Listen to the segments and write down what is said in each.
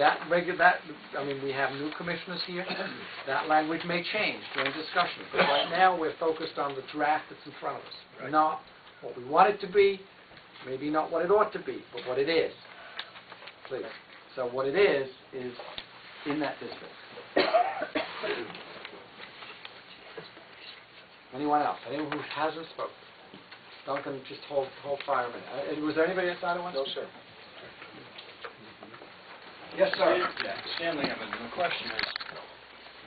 I mean, we have new commissioners here. That language may change during discussion. But right now, we're focused on the draft that's in front of us, Right. not what we want it to be, maybe not what it ought to be, but what it is. Please. So what it is in that district. Anyone else? Anyone who hasn't spoken? Duncan, just hold fire a minute. Was there anybody outside of one? No, sir. Yes, sir. Yeah, Stanley, the question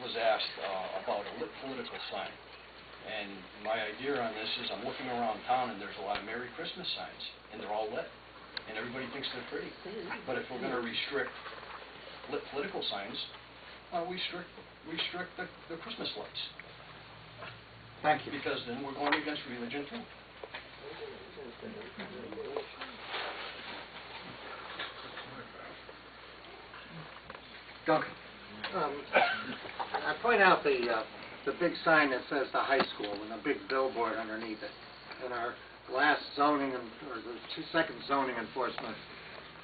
was asked about a lit political sign. And my idea on this is I'm looking around town and there's a lot of Merry Christmas signs, and they're all lit. And everybody thinks they're pretty. But if we're going to restrict lit political signs, why don't we restrict the Christmas lights? Thank you. Because then we're going against religion too. Duncan. I point out the big sign that says the high school and a big billboard underneath it. In our last zoning, or the second zoning enforcement,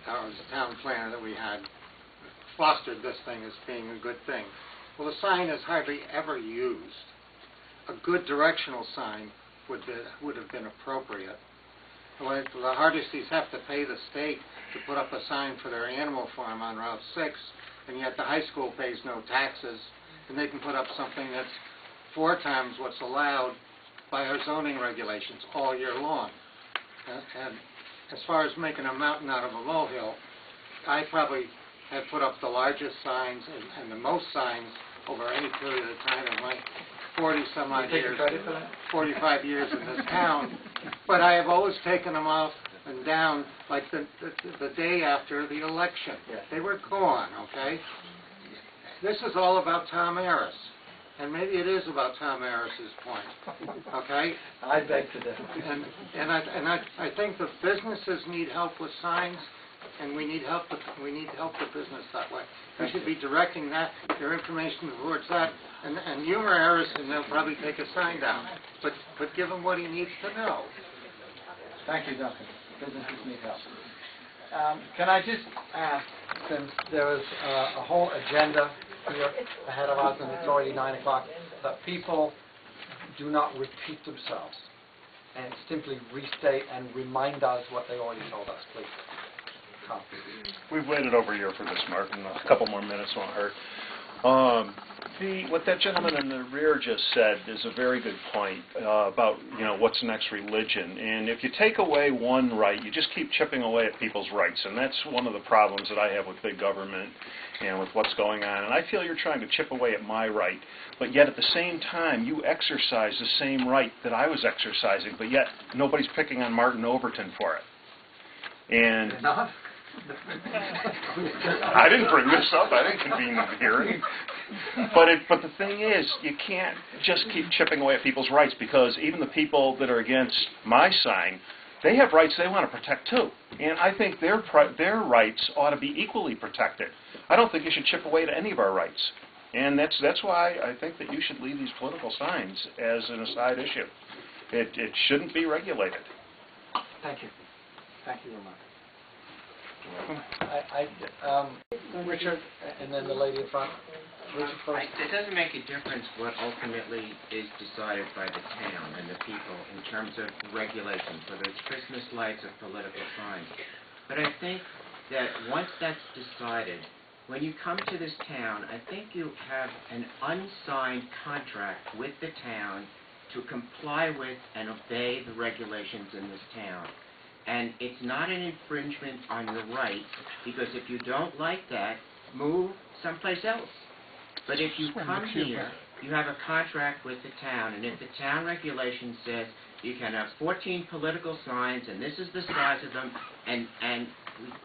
the town planner that we had fostered this thing as being a good thing. Well, the sign is hardly ever used. A good directional sign would have been appropriate. The Hardesties have to pay the state to put up a sign for their animal farm on Route 6, and yet the high school pays no taxes, and they can put up something that's 4 times what's allowed by our zoning regulations all year long. And as far as making a mountain out of a molehill, I probably have put up the largest signs and the most signs over any period of time in my 40-some-odd years, 45 years in this town. But I have always taken them off and down like the day after the election. Yes. They were gone, okay? This is all about Tom Harris. And maybe it is about Tom Harris's point, okay? I beg to differ. And I think the businesses need help with signs, and we need help the business that way. We should be directing their information towards that, and humor Harris, and they'll probably take a sign down. But give him what he needs to know. Thank you, Duncan. Businesses need help. Can I just ask, since there is a whole agenda here ahead of us, and it's already 9 o'clock, that people do not repeat themselves and simply restate and remind us what they already told us, please. Come. We've waited over a year for this, Martin. A couple more minutes won't hurt. What that gentleman in the rear just said is a very good point about, what's the next religion. And if you take away one right, you just keep chipping away at people's rights. And that's one of the problems that I have with big government and with what's going on. And I feel you're trying to chip away at my right, but yet at the same time, you exercise the same right that I was exercising, but yet nobody's picking on Martin Overton for it. And Not? I didn't bring this up. I didn't convene the hearing. But the thing is, you can't just keep chipping away at people's rights, because even the people that are against my sign, they have rights they want to protect too. And I think their rights ought to be equally protected. I don't think you should chip away at any of our rights. And that's why I think that you should leave these political signs as an aside issue. It shouldn't be regulated. Thank you. Thank you very much. Richard, and then the lady in front. Richard first. It doesn't make a difference what ultimately is decided by the town and the people in terms of regulations, whether it's Christmas lights or political signs. But I think that once that's decided, when you come to this town, I think you have an unsigned contract with the town to comply with and obey the regulations in this town. And it's not an infringement on your rights, because if you don't like that, move someplace else. But if you come here, you have a contract with the town, and if the town regulation says you can have 14 political signs, and this is the size of them, and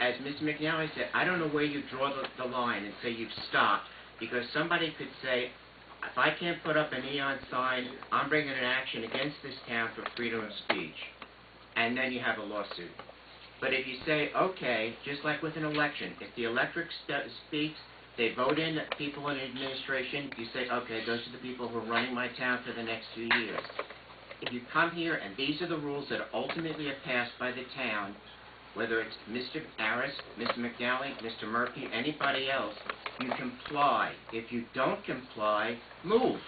as Ms. McNally said, I don't know where you draw the line and say you've stopped, because somebody could say, if I can't put up a neon sign, I'm bringing an action against this town for freedom of speech. And then you have a lawsuit. But if you say, okay, just like with an election, if the electorate speaks, they vote in people in administration, you say, okay, those are the people who are running my town for the next 2 years. If you come here and these are the rules that ultimately are passed by the town, whether it's Mr. Harris, Mr. McNally, Mr. Murphy, anybody else, you comply. If you don't comply, move.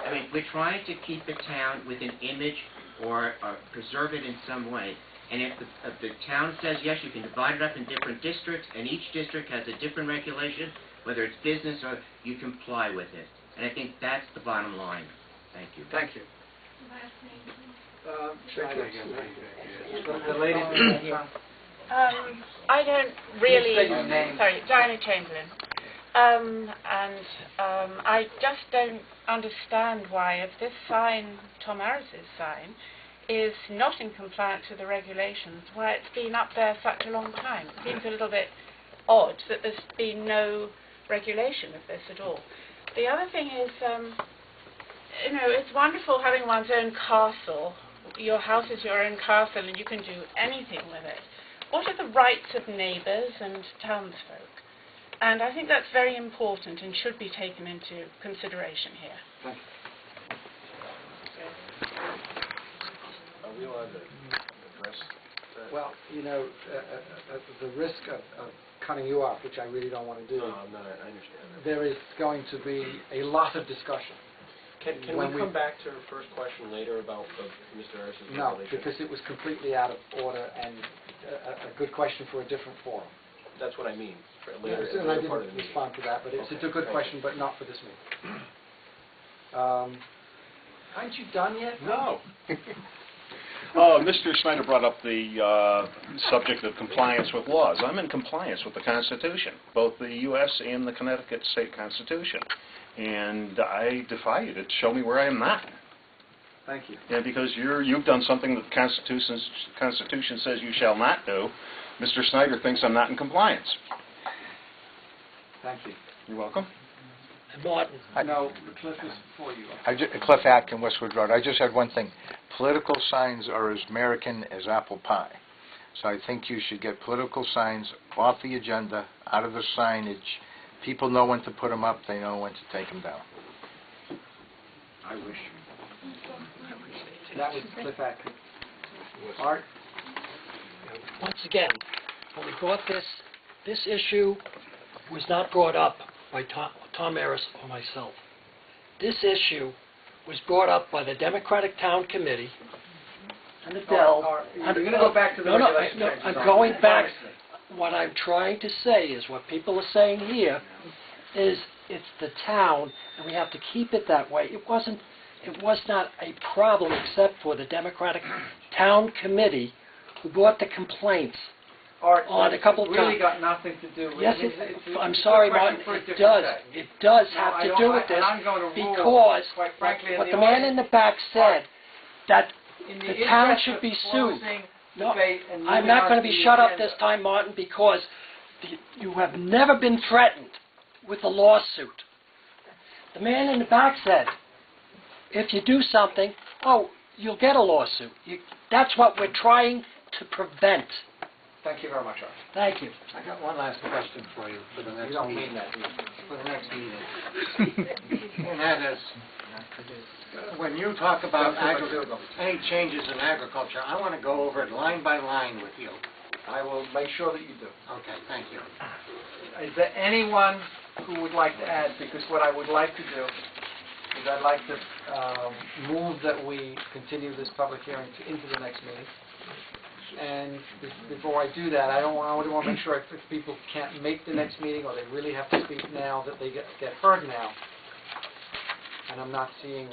I mean, we're trying to keep the town with an image or preserve it in some way. And if the town says, yes, you can divide it up in different districts, and each district has a different regulation, whether it's business or you comply with it. And I think that's the bottom line. Thank you. Thank you. The lady I don't really... Say your name. Sorry, Diana Chamberlain. I just don't understand why, if this sign, Tom Harris's sign, is not in compliance with the regulations, why it's been up there such a long time. It seems a little bit odd that there's been no regulation of this at all. The other thing is, you know, it's wonderful having one's own castle. Your house is your own castle and you can do anything with it. What are the rights of neighbours and townsfolk? And I think that's very important and should be taken into consideration here. Thank you. Are we allowed to address that? Well, you know, at the risk of cutting you off, which I really don't want to do, No, I'm not, I understand. there is going to be a lot of discussion. Can When we we- come back to her first question later about Mr. Harris's No, regulation? because it was completely out of order and a good question for a different forum. That's what I mean, for later, Yes, and I later part of didn't the meeting. respond to that, but it's a Okay, good thank question, you. but not for this meeting. Aren't you done yet? No. Mr. Snyder brought up the subject of compliance with laws. I'm in compliance with the Constitution, both the U.S. and the Connecticut State Constitution. And I defy you to show me where I am not. Thank you. And because you've done something that the Constitution says you shall not do, Mr. Snyder thinks I'm not in compliance. Thank you. You're welcome. Martin. No, Cliff is before you. Cliff Atkin, Westwood Road. I just had one thing. Political signs are as American as apple pie. So I think you should get political signs off the agenda, out of the signage. People know when to put them up. They know when to take them down. I wish. That was Cliff Atkin. Art? Once again, when we brought this issue was not brought up by Tom Harris or myself. This issue was brought up by the Democratic Town Committee and the Dell. You're going to go back to the regulation changes. I'm going back. What I'm trying to say is what people are saying here is it's the town and we have to keep it that way. It was not a problem except for the Democratic Town Committee who brought the complaints on a couple of times. really got nothing to do with Yes, I'm sorry, Martin, it does. It does have to do with this because what the man in the back said, that the town should be sued. No, I'm not going to be shut up this time, Martin, because you have never been threatened with a lawsuit. The man in the back said, if you do something, you'll get a lawsuit. That's what we're trying to prevent. Thank you very much, Art. Thank you. I got one last question for you for the next You don't meeting. mean that, do you? For the next meeting. And that is, when you talk about any changes in agriculture, I want to go over it line by line with you. I will make sure that you do. Okay, thank you. Is there anyone who would like to add? Because what I would like to do is I'd like to move that we continue this public hearing into the next meeting. And before I do that, I want to make sure if people can't make the next meeting or they really have to speak now, that they get heard now. And I'm not seeing